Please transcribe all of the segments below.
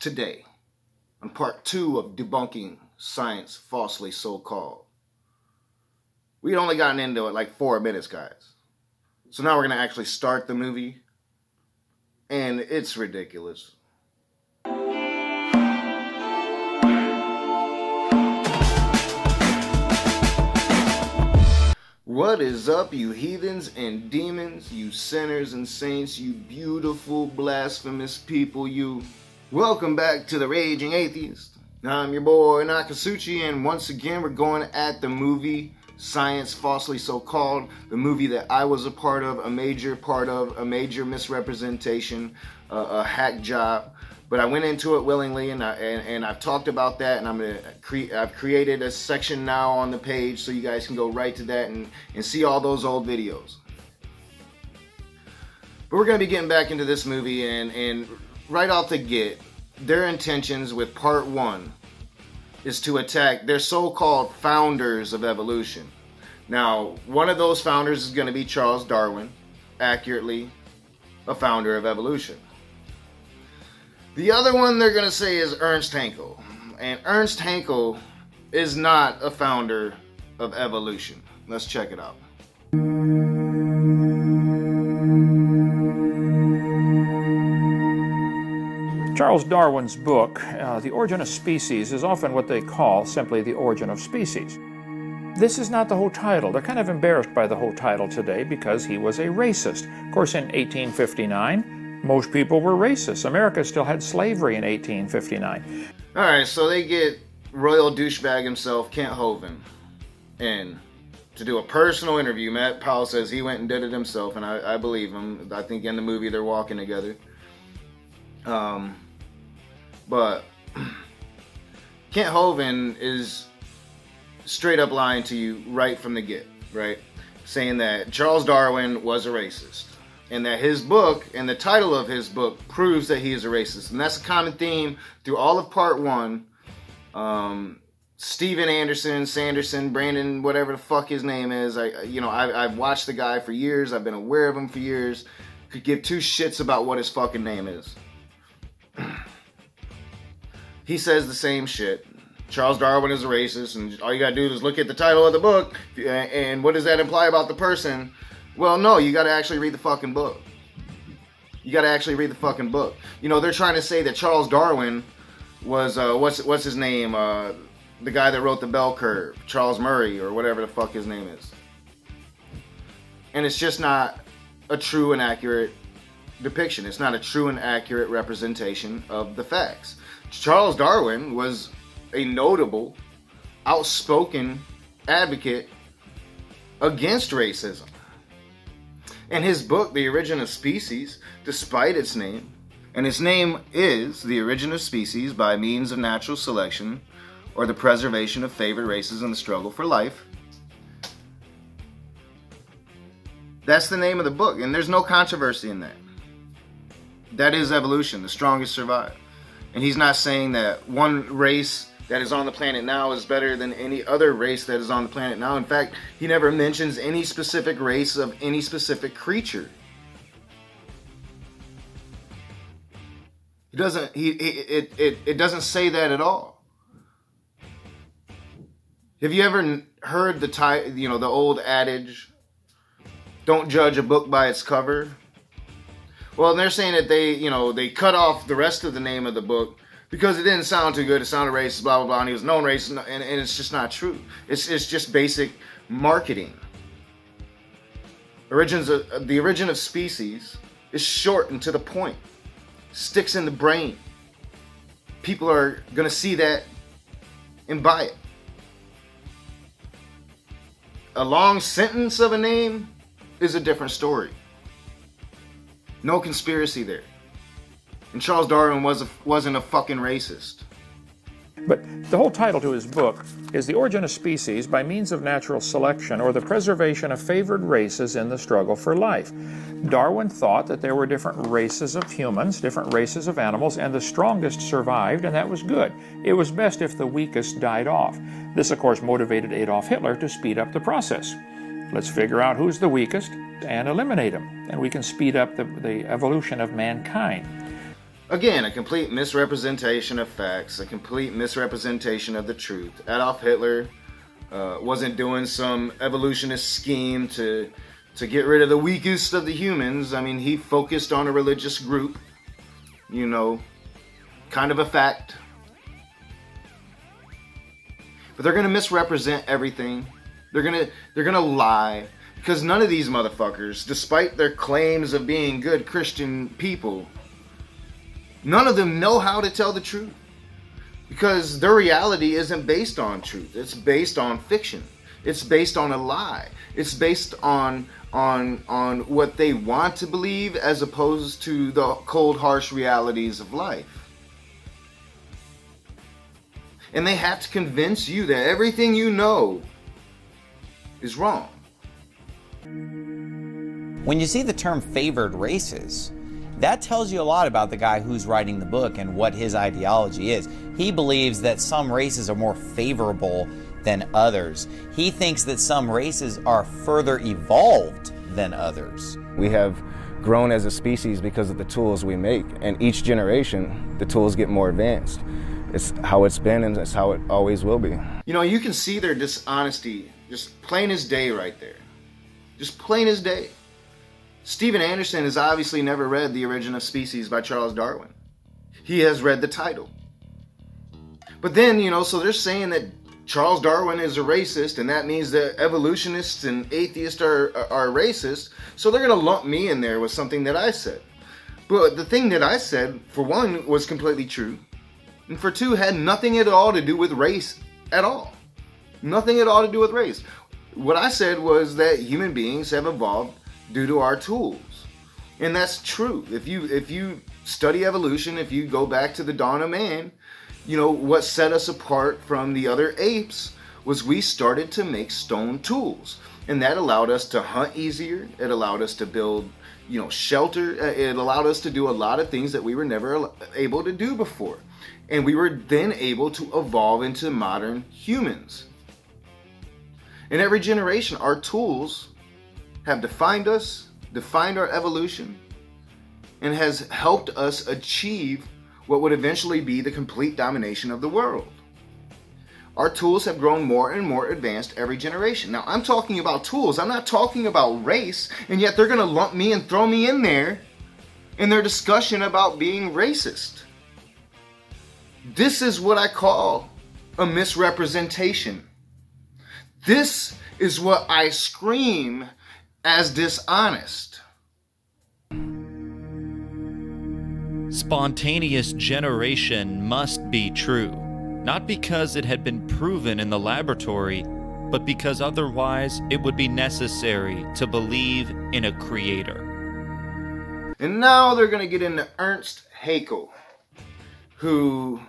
today on part 2 of Debunking Science Falsely So-Called. We had only gotten into it like 4 minutes, guys. So now we're going to actually start the movie, and it's ridiculous. What is up, you heathens and demons, you sinners and saints, you beautiful, blasphemous people, you. Welcome back to the Raging Atheist. I'm your boy, Nakasuchi, and once again, we're going at the movie Science Falsely So-Called, the movie that I was a part of, a major misrepresentation, a hack job. But I went into it willingly, and I've talked about that, and I've created a section now on the page so you guys can go right to that and see all those old videos. But we're going to be getting back into this movie, and right off the get, their intentions with part 1 is to attack their so-called founders of evolution. Now, one of those founders is going to be Charles Darwin, accurately a founder of evolution. The other one they're going to say is Ernst Haeckel. And Ernst Haeckel is not a founder of evolution. Let's check it out. Charles Darwin's book, The Origin of Species, is often what they call simply The Origin of Species. This is not the whole title. They're kind of embarrassed by the whole title today because he was a racist. Of course, in 1859, most people were racist. America still had slavery in 1859. All right, so they get royal douchebag himself, Kent Hovind, in to do a personal interview. Matt Powell says he went and did it himself, and I believe him. I think in the movie they're walking together. But Kent Hovind is straight up lying to you right from the get, right? Saying that Charles Darwin was a racist. And that his book, and the title of his book, proves that he is a racist. And that's a common theme through all of part 1. Steven Anderson, Sanderson, Brandon, whatever the fuck his name is. I've watched the guy for years. I've been aware of him for years. Could give 2 shits about what his fucking name is. He says the same shit. Charles Darwin is a racist, and all you gotta do is look at the title of the book, and what does that imply about the person? Well, no, you gotta actually read the fucking book. You gotta actually read the fucking book. You know, they're trying to say that Charles Darwin was, what's his name? The guy that wrote The Bell Curve. Charles Murray, or whatever the fuck his name is. And it's just not a true and accurate depiction. It's not a true and accurate representation of the facts. Charles Darwin was a notable, outspoken advocate against racism. And his book, The Origin of Species, despite its name, and its name is The Origin of Species by Means of Natural Selection, or the Preservation of Favored Races in the Struggle for Life. That's the name of the book, and there's no controversy in that. That is evolution, the strongest survive. And he's not saying that one race that is on the planet now is better than any other race that is on the planet now. In fact, he never mentions any specific race of any specific creature. He doesn't. It doesn't say that at all. Have you ever heard the old adage, "Don't judge a book by its cover"? Well, they're saying that they cut off the rest of the name of the book because it didn't sound too good. It sounded racist, blah, blah, blah, and he was known racist, and it's just not true. It's just basic marketing. The Origin of Species is short and to the point. Sticks in the brain. People are going to see that and buy it. A long sentence of a name is a different story. No conspiracy there. And Charles Darwin wasn't a fucking racist. But the whole title to his book is The Origin of Species by Means of Natural Selection, or the Preservation of Favored Races in the Struggle for Life. Darwin thought that there were different races of humans, different races of animals, and the strongest survived, and that was good. It was best if the weakest died off. This, of course, motivated Adolf Hitler to speed up the process. Let's figure out who's the weakest and eliminate him, and we can speed up the evolution of mankind. Again, a complete misrepresentation of facts, a complete misrepresentation of the truth. Adolf Hitler wasn't doing some evolutionist scheme to get rid of the weakest of the humans. I mean, he focused on a religious group, you know, kind of a fact. But they're going to misrepresent everything. They're going to lie, because none of these motherfuckers, despite their claims of being good Christian people, none of them know how to tell the truth, because their reality isn't based on truth. It's based on fiction. It's based on a lie. It's based on what they want to believe, as opposed to the cold, harsh realities of life. And they have to convince you that everything you know is wrong. When you see the term favored races, that tells you a lot about the guy who's writing the book and what his ideology is. He believes that some races are more favorable than others. He thinks that some races are further evolved than others. We have grown as a species because of the tools we make, and each generation, the tools get more advanced. It's how it's been, and it's how it always will be. You know, you can see their dishonesty just plain as day right there. Just plain as day. Steven Anderson has obviously never read The Origin of Species by Charles Darwin. He has read the title. But then, you know, so they're saying that Charles Darwin is a racist, and that means that evolutionists and atheists are racist. So they're going to lump me in there with something that I said. But the thing that I said, for one, was completely true. And for two, had nothing at all to do with race at all. Nothing at all to do with race. What I said was that human beings have evolved due to our tools. And that's true. If you study evolution, if you go back to the dawn of man, you know, what set us apart from the other apes was we started to make stone tools. And that allowed us to hunt easier. It allowed us to build, you know, shelter. It allowed us to do a lot of things that we were never able to do before. And we were then able to evolve into modern humans. In every generation, our tools have defined us, defined our evolution, and has helped us achieve what would eventually be the complete domination of the world. Our tools have grown more and more advanced every generation. Now, I'm talking about tools. I'm not talking about race, and yet they're going to lump me and throw me in there in their discussion about being racist. This is what I call a misrepresentation. This is what I scream as dishonest. Spontaneous generation must be true, not because it had been proven in the laboratory, but because otherwise it would be necessary to believe in a creator. And now they're going to get into Ernst Haeckel, who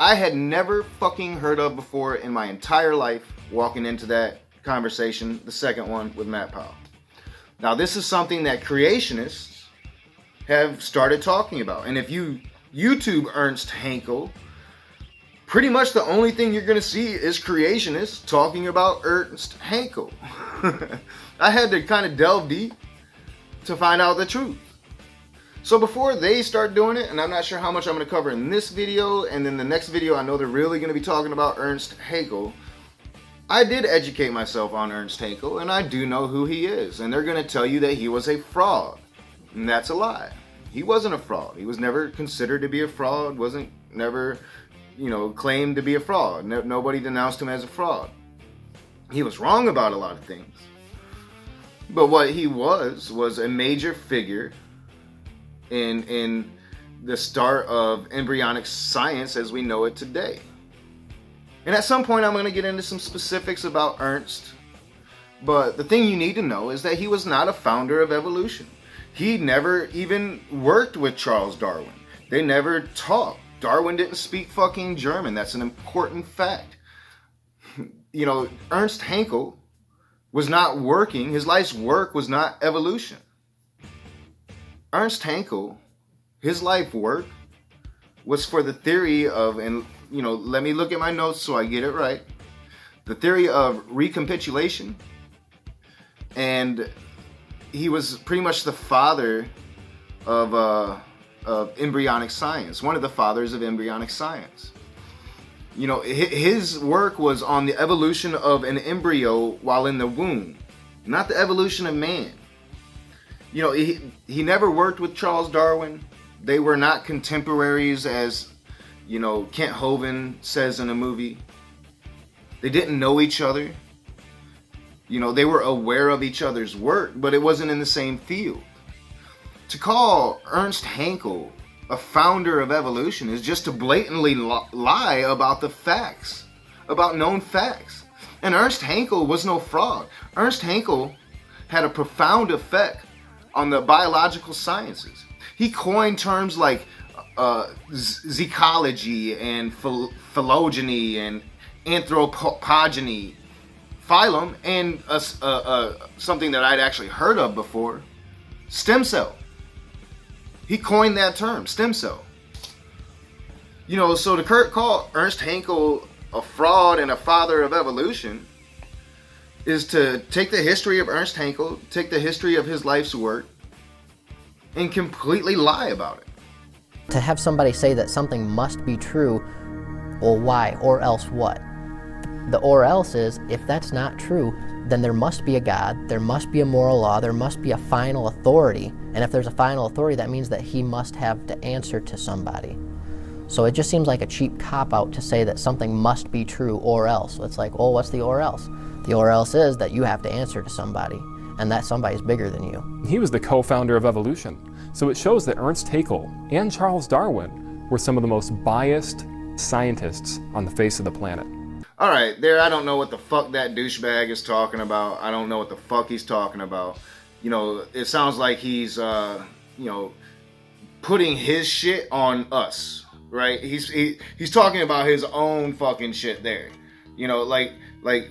I had never fucking heard of before in my entire life, walking into that conversation, the second one with Matt Powell. Now, this is something that creationists have started talking about. And if you YouTube Ernst Haeckel, pretty much the only thing you're going to see is creationists talking about Ernst Haeckel. I had to kind of delve deep to find out the truth. So before they start doing it, and I'm not sure how much I'm going to cover in this video, and then the next video I know they're really going to be talking about Ernst Haeckel, I did educate myself on Ernst Haeckel, and I do know who he is. And they're going to tell you that he was a fraud. And that's a lie. He wasn't a fraud. He was never considered to be a fraud, never, you know, claimed to be a fraud. Nobody denounced him as a fraud. He was wrong about a lot of things. But what he was a major figure in the start of embryonic science as we know it today. And at some point I'm going to get into some specifics about Ernst. But the thing you need to know is that he was not a founder of evolution. He never even worked with Charles Darwin. They never talked. Darwin didn't speak fucking German. That's an important fact. You know, Ernst Haeckel was not working. His life's work was not evolution. Ernst Haeckel, his life work was for the theory of, and you know, let me look at my notes so I get it right. The theory of recapitulation. And he was pretty much the father of of embryonic science, one of the fathers of embryonic science. You know, his work was on the evolution of an embryo while in the womb, not the evolution of man. You know, he never worked with Charles Darwin. They were not contemporaries, as, you know, Kent Hovind says in a movie. They didn't know each other. You know, they were aware of each other's work, but it wasn't in the same field. To call Ernst Haeckel a founder of evolution is just to blatantly lie about the facts, about known facts. And Ernst Haeckel was no fraud. Ernst Haeckel had a profound effect on the biological sciences. He coined terms like zecology and phylogeny and anthropogeny, phylum, and something that I'd actually heard of before, stem cell. He coined that term, stem cell. You know, so to call Ernst Haeckel a fraud and a father of evolution is to take the history of Ernst Haeckel, take the history of his life's work, and completely lie about it. To have somebody say that something must be true, well, why? Or else what? The or else is, if that's not true, then there must be a God, there must be a moral law, there must be a final authority. And if there's a final authority, that means that he must have to answer to somebody. So it just seems like a cheap cop-out to say that something must be true or else. It's like, well, what's the or else? The or else is that you have to answer to somebody, and that somebody's bigger than you. He was the co-founder of evolution. So it shows that Ernst Haeckel and Charles Darwin were some of the most biased scientists on the face of the planet. Alright, there, I don't know what the fuck that douchebag is talking about. I don't know what the fuck he's talking about. You know, it sounds like he's, you know, putting his shit on us, right? He's talking about his own fucking shit there. You know, like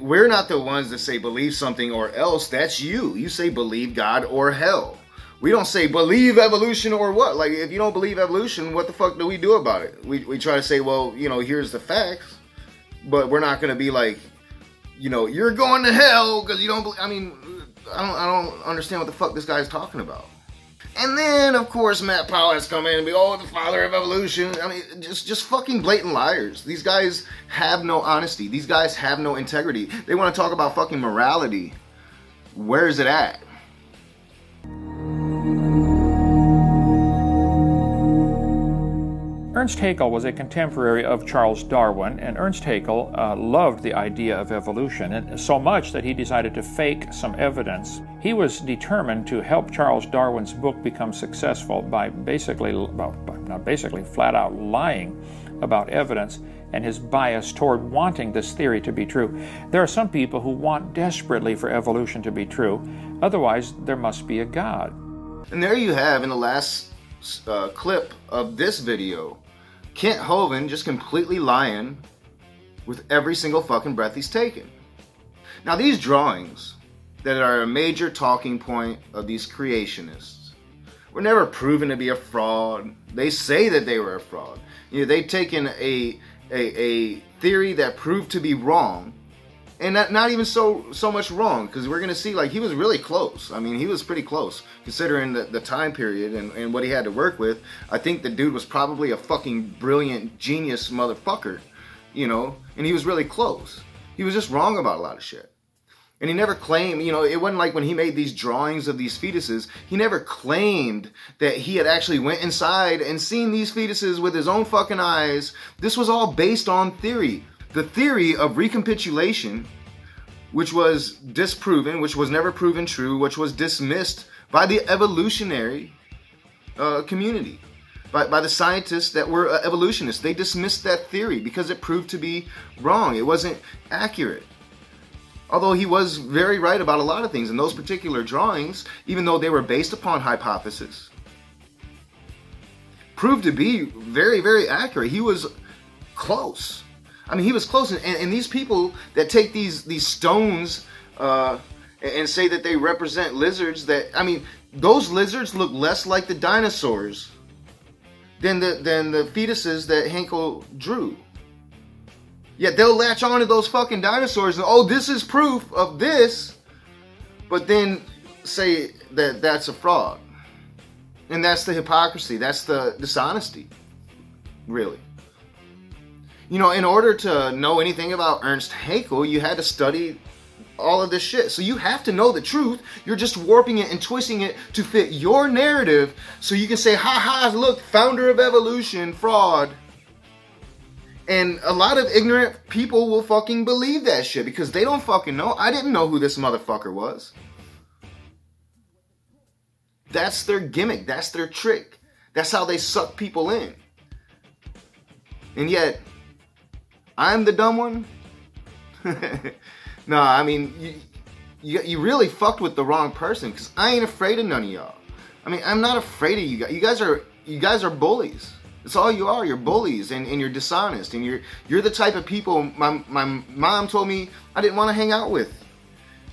we're not the ones that say believe something or else. That's you. You say believe God or hell. We don't say believe evolution or what. Like, if you don't believe evolution, what the fuck do we do about it? We try to say, well, you know, here's the facts. But we're not going to be like, you know, you're going to hell because you don't believe. I mean, I don't understand what the fuck this guy's talking about. And then, of course, Matt Powell has come in and be, oh, the father of evolution. I mean, just fucking blatant liars. These guys have no honesty. These guys have no integrity. They want to talk about fucking morality. Where is it at? Ernst Haeckel was a contemporary of Charles Darwin, and Ernst Haeckel loved the idea of evolution, and so much that he decided to fake some evidence. He was determined to help Charles Darwin's book become successful by basically, well, not basically, flat out lying about evidence and his bias toward wanting this theory to be true. There are some people who want desperately for evolution to be true, otherwise there must be a God. And there you have, in the last clip of this video, Kent Hovind just completely lying with every single fucking breath he's taken. Now, these drawings that are a major talking point of these creationists were never proven to be a fraud. They say that they were a fraud. You know, they've taken a theory that proved to be wrong, and not even so much wrong, because we're going to see, like, he was really close. I mean, he was pretty close, considering the time period and what he had to work with. I think the dude was probably a fucking brilliant, genius motherfucker, you know, and he was really close. He was just wrong about a lot of shit. And he never claimed, you know, it wasn't like when he made these drawings of these fetuses, he never claimed that he had actually went inside and seen these fetuses with his own fucking eyes. This was all based on theory. The theory of recapitulation, which was disproven, which was never proven true, which was dismissed by the evolutionary community, by the scientists that were evolutionists. They dismissed that theory because it proved to be wrong. It wasn't accurate. Although he was very right about a lot of things in those particular drawings, even though they were based upon hypothesis, proved to be very, very accurate. He was close. I mean, he was close, and these people that take these stones and say that they represent lizards, that, I mean, those lizards look less like the dinosaurs than the fetuses that Haeckel drew. Yet they'll latch on to those fucking dinosaurs and, oh, this is proof of this, but then say that that's a fraud. And that's the hypocrisy. That's the dishonesty. Really. You know, in order to know anything about Ernst Haeckel, you had to study all of this shit. So you have to know the truth. You're just warping it and twisting it to fit your narrative so you can say, ha ha, look, founder of evolution, fraud. And a lot of ignorant people will fucking believe that shit because they don't fucking know. I didn't know who this motherfucker was. That's their gimmick. That's their trick. That's how they suck people in. And yet, I'm the dumb one? No, I mean, you really fucked with the wrong person because I ain't afraid of none of y'all. I mean, I'm not afraid of you guys. You guys are bullies. That's all you are. You're bullies and you're dishonest. And you're the type of people my mom told me I didn't want to hang out with.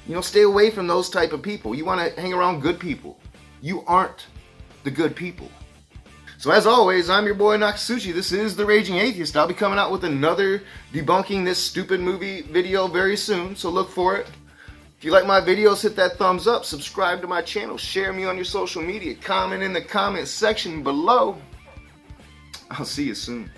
You know, stay away from those type of people. You want to hang around good people. You aren't the good people. So as always, I'm your boy Nakasuchi. This is The Raging Atheist. I'll be coming out with another debunking this stupid movie video very soon, so look for it. If you like my videos, hit that thumbs up, subscribe to my channel, share me on your social media, comment in the comment section below. I'll see you soon.